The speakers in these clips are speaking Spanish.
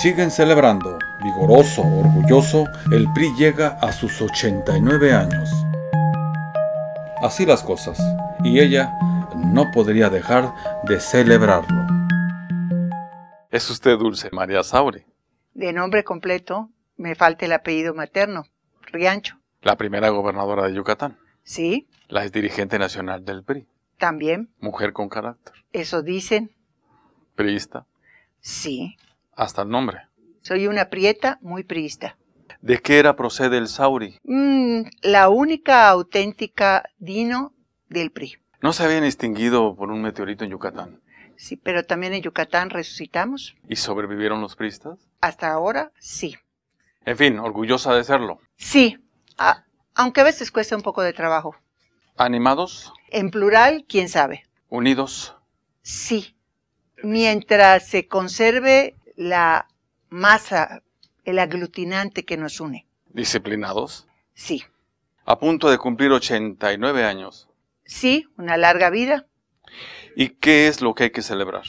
siguen celebrando. Vigoroso, orgulloso, el PRI llega a sus 89 años. Así las cosas, y ella no podría dejar de celebrarlo. Es usted Dulce María Sauri, De nombre completo, me falta el apellido materno, Riancho. la primera gobernadora de Yucatán, Sí, la exdirigente nacional del PRI, también, mujer con carácter, eso dicen. priista, Sí, hasta el nombre. soy una prieta muy priista. ¿De qué era procede el Sauri? La única auténtica Dino del PRI. ¿No se habían extinguido por un meteorito en Yucatán? Sí, pero también en Yucatán resucitamos. ¿Y sobrevivieron los priistas? Hasta ahora, sí. En fin, orgullosa de serlo. Sí, aunque a veces cuesta un poco de trabajo. ¿Animados? En plural, quién sabe. ¿Unidos? Sí, mientras se conserve la masa, el aglutinante que nos une. ¿Disciplinados? Sí, A punto de cumplir 89 años. sí, una larga vida. ¿Y qué es lo que hay que celebrar?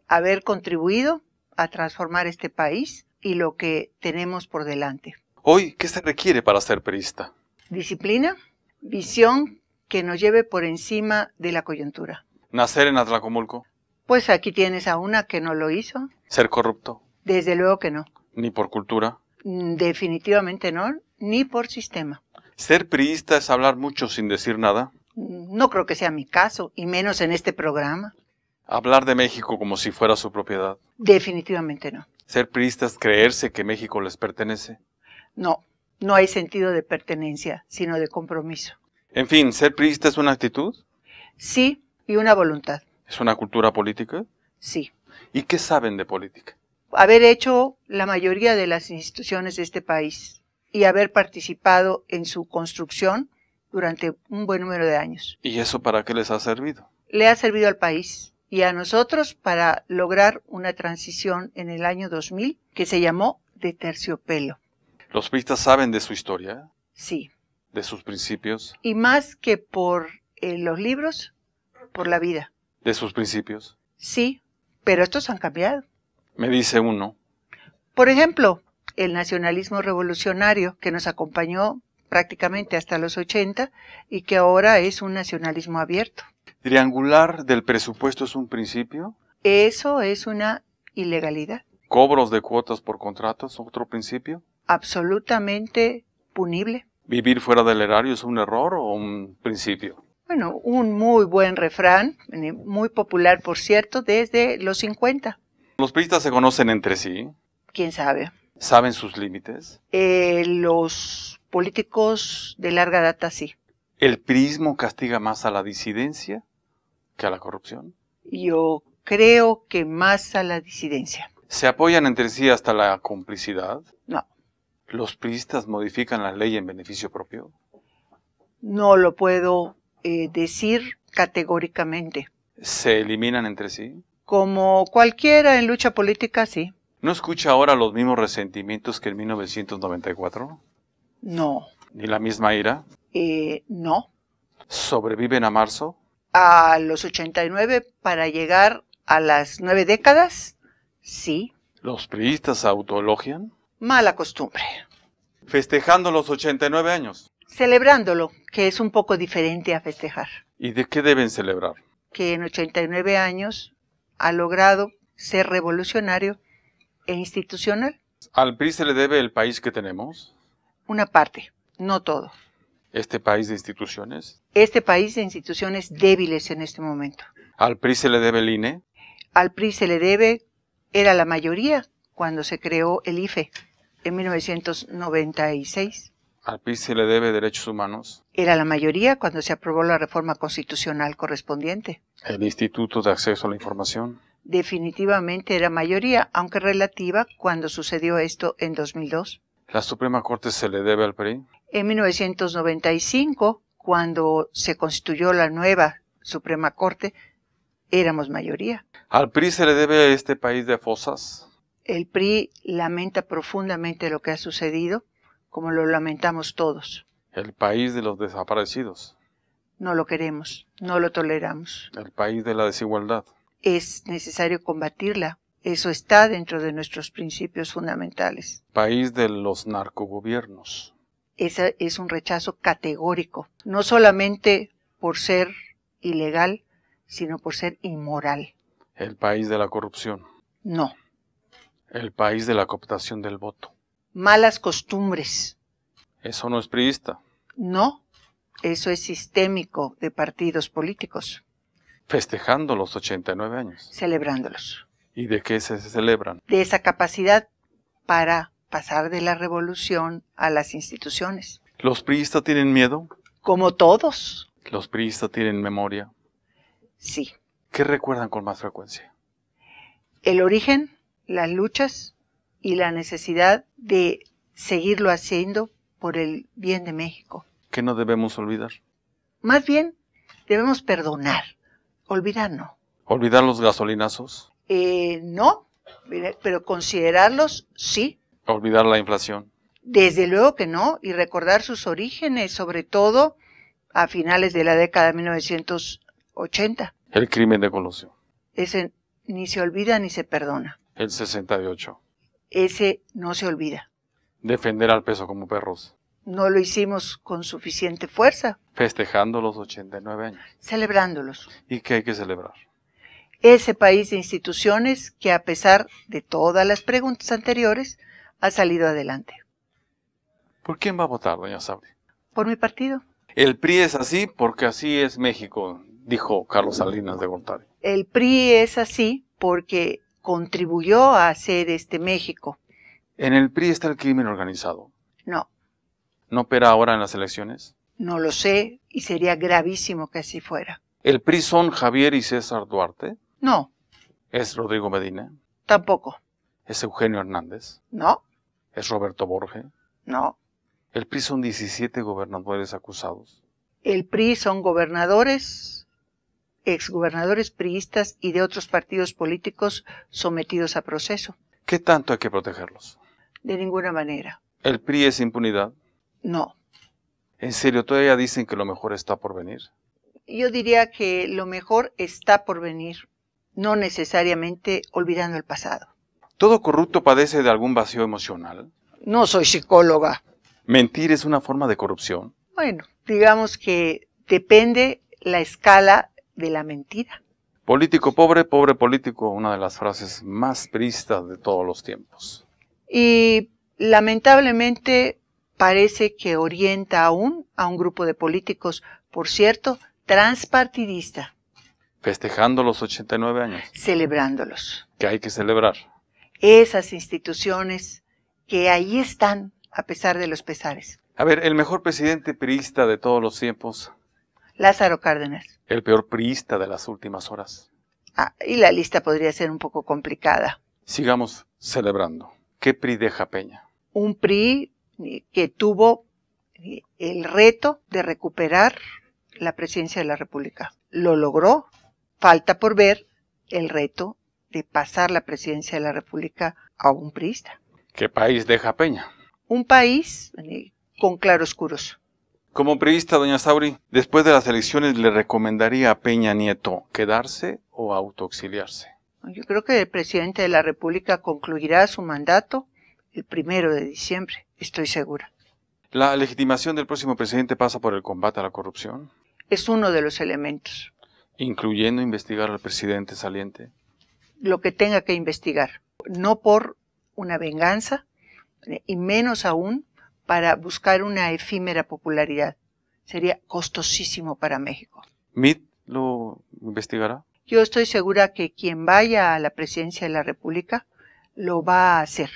Haber contribuido a transformar este país y lo que tenemos por delante. Hoy, ¿qué se requiere para ser priista? Disciplina, visión que nos lleve por encima de la coyuntura. ¿Nacer en Atlacomulco? Pues aquí tienes a una que no lo hizo. ¿Ser corrupto? Desde luego que no. ¿Ni por cultura? Definitivamente no, ni por sistema. ¿Ser priista es hablar mucho sin decir nada? No creo que sea mi caso, y menos en este programa. ¿Hablar de México como si fuera su propiedad? Definitivamente no. ¿Ser priista es creerse que México les pertenece? No, no hay sentido de pertenencia, sino de compromiso. En fin, ¿ser priista es una actitud? Sí, y una voluntad. ¿Es una cultura política? Sí. ¿Y qué saben de política? Haber hecho la mayoría de las instituciones de este país y haber participado en su construcción durante un buen número de años. ¿Y eso para qué les ha servido? Le ha servido al país y a nosotros para lograr una transición en el año 2000 que se llamó de terciopelo. ¿Los priistas saben de su historia? Sí. ¿De sus principios? Y más que por los libros, por la vida. ¿De sus principios? Sí, pero estos han cambiado. Me dice uno. Por ejemplo, el nacionalismo revolucionario que nos acompañó prácticamente hasta los 80 y que ahora es un nacionalismo abierto. ¿Triangular del presupuesto es un principio? Eso es una ilegalidad. ¿Cobros de cuotas por contratos es otro principio? Absolutamente punible. ¿Vivir fuera del erario es un error o un principio? Bueno, un muy buen refrán, muy popular por cierto, desde los 50. ¿Los priistas se conocen entre sí? ¿Quién sabe? ¿Saben sus límites? Los políticos de larga data sí. ¿El priismo castiga más a la disidencia que a la corrupción? Yo creo que más a la disidencia. ¿Se apoyan entre sí hasta la complicidad? No. ¿Los priistas modifican la ley en beneficio propio? No lo puedo decir categóricamente. ¿Se eliminan entre sí? Como cualquiera en lucha política, sí. ¿No escucha ahora los mismos resentimientos que en 1994? No. ¿Ni la misma ira? No. ¿Sobreviven a marzo? A los 89 para llegar a las 9 décadas, sí. ¿Los priistas autoelogian? Mala costumbre. Festejando los 89 años. Celebrándolo, que es un poco diferente a festejar. ¿Y de qué deben celebrar? Que en 89 años ha logrado ser revolucionario e institucional. ¿Al PRI se le debe el país que tenemos? Una parte, no todo. ¿Este país de instituciones? Este país de instituciones débiles en este momento. ¿Al PRI se le debe el INE? Al PRI se le debe, era la mayoría cuando se creó el IFE en 1996. ¿Al PRI se le debe derechos humanos? Era la mayoría cuando se aprobó la reforma constitucional correspondiente. ¿El Instituto de Acceso a la Información? Definitivamente era mayoría, aunque relativa, cuando sucedió esto en 2002. ¿La Suprema Corte se le debe al PRI? En 1995, cuando se constituyó la nueva Suprema Corte, éramos mayoría. ¿Al PRI se le debe este país de fosas? El PRI lamenta profundamente lo que ha sucedido, como lo lamentamos todos. ¿El país de los desaparecidos? No lo queremos, no lo toleramos. ¿El país de la desigualdad? es necesario combatirla. Eso está dentro de nuestros principios fundamentales. País de los narcogobiernos. Ese es un rechazo categórico, no solamente por ser ilegal, sino por ser inmoral. El país de la corrupción. No. El país de la cooptación del voto. Malas costumbres. Eso no es priista. No. Eso es sistémico de partidos políticos. Festejando los 89 años. Celebrándolos. ¿Y de qué se celebran? De esa capacidad para pasar de la revolución a las instituciones. ¿Los priistas tienen miedo? Como todos. ¿Los priistas tienen memoria? Sí. ¿Qué recuerdan con más frecuencia? El origen, las luchas y la necesidad de seguirlo haciendo por el bien de México. ¿Qué no debemos olvidar? Más bien, debemos perdonar. Olvidar no. ¿Olvidar los gasolinazos? No, pero considerarlos sí. ¿Olvidar la inflación? Desde luego que no, y recordar sus orígenes, sobre todo a finales de la década de 1980. ¿El crimen de Colosio? Ese ni se olvida ni se perdona. ¿El 68? Ese no se olvida. ¿Defender al peso como perros? No lo hicimos con suficiente fuerza. Festejando los 89 años. Celebrándolos. ¿Y qué hay que celebrar? Ese país de instituciones que, a pesar de todas las preguntas anteriores, ha salido adelante. ¿Por quién va a votar, doña Sabri? Por mi partido. El PRI es así porque así es México, dijo Carlos Salinas de Gortari. El PRI es así porque contribuyó a hacer este México. ¿En el PRI está el crimen organizado? No. ¿No opera ahora en las elecciones? No lo sé y sería gravísimo que así fuera. ¿El PRI son Javier y César Duarte? No. ¿Es Rodrigo Medina? Tampoco. ¿Es Eugenio Hernández? No. ¿Es Roberto Borge? No. ¿El PRI son 17 gobernadores acusados? El PRI son gobernadores, exgobernadores priistas y de otros partidos políticos sometidos a proceso. ¿Qué tanto hay que protegerlos? De ninguna manera. ¿El PRI es impunidad? No. ¿En serio todavía dicen que lo mejor está por venir? Yo diría que lo mejor está por venir, no necesariamente olvidando el pasado. ¿Todo corrupto padece de algún vacío emocional? No soy psicóloga. ¿Mentir es una forma de corrupción? Bueno, digamos que depende la escala de la mentira. Político pobre, pobre político, una de las frases más priistas de todos los tiempos. Y lamentablemente parece que orienta aún a un grupo de políticos, por cierto, transpartidista. Festejando los 89 años. Celebrándolos. Que hay que celebrar. Esas instituciones que ahí están a pesar de los pesares. A ver, el mejor presidente priista de todos los tiempos. Lázaro Cárdenas. El peor priista de las últimas horas. Y la lista podría ser un poco complicada. Sigamos celebrando. ¿Qué PRI deja Peña? Un PRI que tuvo el reto de recuperar la presidencia de la República. Lo logró. Falta por ver el reto de pasar la presidencia de la República a un priista. ¿Qué país deja Peña? Un país con claroscuros. Como priista, doña Sauri, después de las elecciones, ¿le recomendaría a Peña Nieto quedarse o autoexiliarse? Yo creo que el presidente de la República concluirá su mandato el 1 de diciembre, estoy segura. ¿La legitimación del próximo presidente pasa por el combate a la corrupción? Es uno de los elementos. ¿Incluyendo investigar al presidente saliente? Lo que tenga que investigar, no por una venganza, y menos aún para buscar una efímera popularidad. Sería costosísimo para México. ¿MIT lo investigará? Yo estoy segura que quien vaya a la presidencia de la República lo va a hacer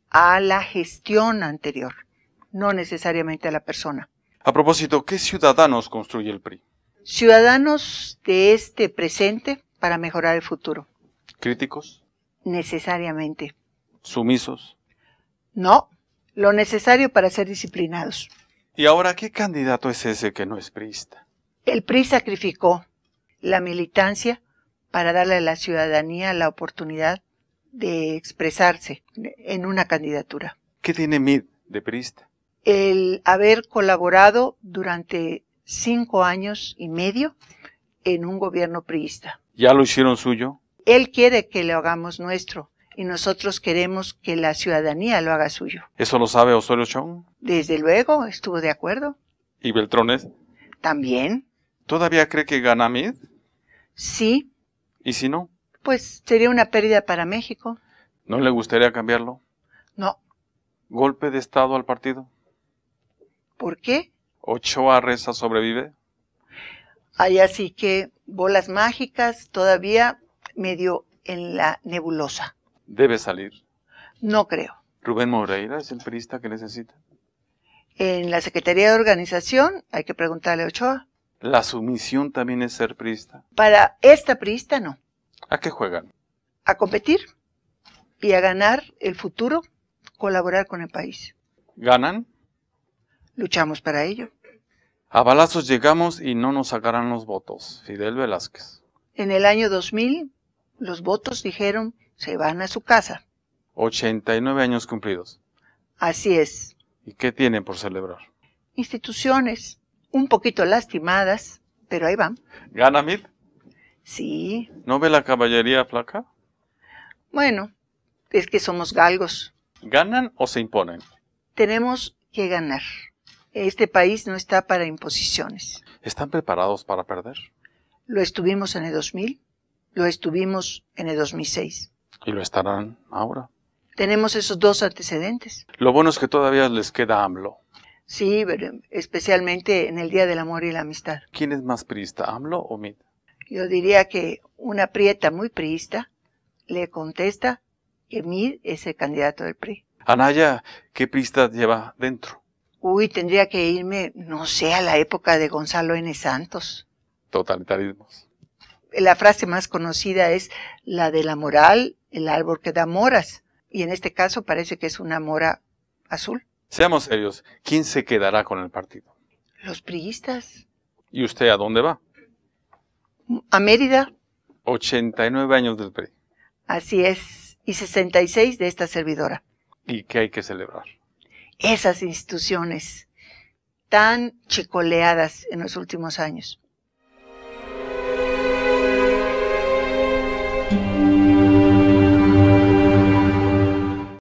a la gestión anterior, no necesariamente a la persona. A propósito, ¿qué ciudadanos construye el PRI? Ciudadanos de este presente para mejorar el futuro. ¿Críticos? Necesariamente. ¿Sumisos? No, lo necesario para ser disciplinados. ¿Y ahora qué candidato es ese que no es priista? El PRI sacrificó la militancia para darle a la ciudadanía la oportunidad de expresarse en una candidatura. ¿Qué tiene MIT de priista? El haber colaborado durante 5 años y medio en un gobierno priista. ¿Ya lo hicieron suyo? Él quiere que lo hagamos nuestro y nosotros queremos que la ciudadanía lo haga suyo. ¿Eso lo sabe Osorio Chong? Desde luego, estuvo de acuerdo. ¿Y Beltrones? También, ¿Todavía cree que gana Mid? sí, ¿Y si no? pues sería una pérdida para México. ¿No le gustaría cambiarlo? No, ¿Golpe de estado al partido? ¿por qué? ¿Ochoa Reza sobrevive? Hay así que bolas mágicas todavía medio en la nebulosa. Debe salir. No creo. ¿Rubén Moreira es el priista que necesita? En la Secretaría de Organización hay que preguntarle a Ochoa. ¿La sumisión también es ser priista? Para esta priista no. ¿A qué juegan? A competir y a ganar el futuro, colaborar con el país. ¿Ganan? Luchamos para ello. A balazos llegamos y no nos sacarán los votos. Fidel Velázquez. En el año 2000, los votos dijeron, se van a su casa. 89 años cumplidos. Así es. ¿Y qué tienen por celebrar? Instituciones, un poquito lastimadas, pero ahí van. ¿Gana Mid? Sí, ¿No ve la caballería flaca? bueno, es que somos galgos. ¿Ganan o se imponen? Tenemos que ganar. Este país no está para imposiciones. ¿Están preparados para perder? Lo estuvimos en el 2000, lo estuvimos en el 2006. Y lo estarán ahora. Tenemos esos dos antecedentes. Lo bueno es que todavía les queda AMLO. Sí, pero especialmente en el Día del Amor y la Amistad. ¿Quién es más priista, AMLO o Mid? Yo diría que una prieta muy priista le contesta que Mid es el candidato del PRI. Anaya, ¿qué priista lleva dentro? Uy, tendría que irme, no sé, a la época de Gonzalo N. Santos. Totalitarismos. La frase más conocida es la de la moral, el árbol que da moras. Y en este caso parece que es una mora azul. Seamos serios, ¿quién se quedará con el partido? Los priistas. ¿Y usted a dónde va? A Mérida, 89 años del PRI. así es, y 66 de esta servidora. ¿Y qué hay que celebrar? Esas instituciones tan chicoleadas en los últimos años.